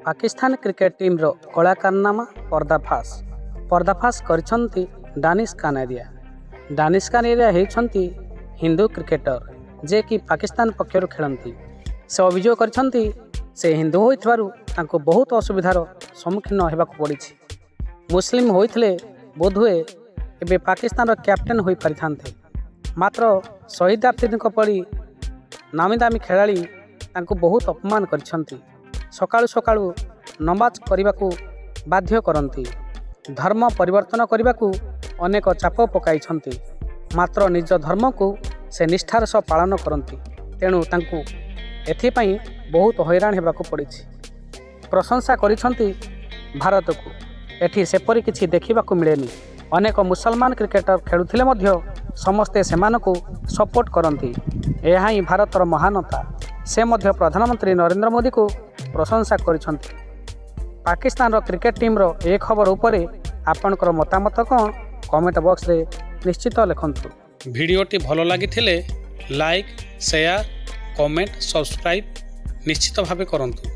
Pakistan cricket team रो कला कारनामा पर्दाफाश करिसंती दानिश कानेरिया। दानिश कानेरिया हेउछंती हिंदू क्रिकेटर जे कि पाकिस्तान पक्षर खेलती। से अभियोग करिसंती से हिंदू होइथबारु तांको बहुत असुविधार सम्मुखीन हेबाकु पड़िछि। मुस्लिम होइथिले बोधहुए एबे पाकिस्तान रो कैप्टेन होई परिथान्ते, मात्र शहीद आफरीदी परी नामी दामी खेलाड़ी तांको बहुत अपमान करिसंती। सकाळु सकाळु नमाज करने बाध्य करती। धर्म परिवर्तन करने को अनेक चाप पकाई, मात्र निज धर्म को से निष्ठार सह पालन करती। तेणु तांको एथिपाई बहुत हैरान होबाकु पड़िछि। प्रशंसा करिसंती भारत को। एठी सेपरि किछि देखिबाकु मिलेनी। अनेक मुसलमान क्रिकेटर खेलुथिले मध्य समस्ते सेमानकु सपोर्ट करती। यह ही भारतर महानता। से मध्य प्रधानमंत्री नरेंद्र मोदी को प्रशंसा करिसंती। पाकिस्तान क्रिकेट टीम रो ए खबर उपरे आपनकर मतामत कौन कमेंट बॉक्स रे निश्चित लिखंतु। वीडियोटी भलो लागिथिले लाइक शेयर कमेंट सब्सक्राइब निश्चित भावे करंतु।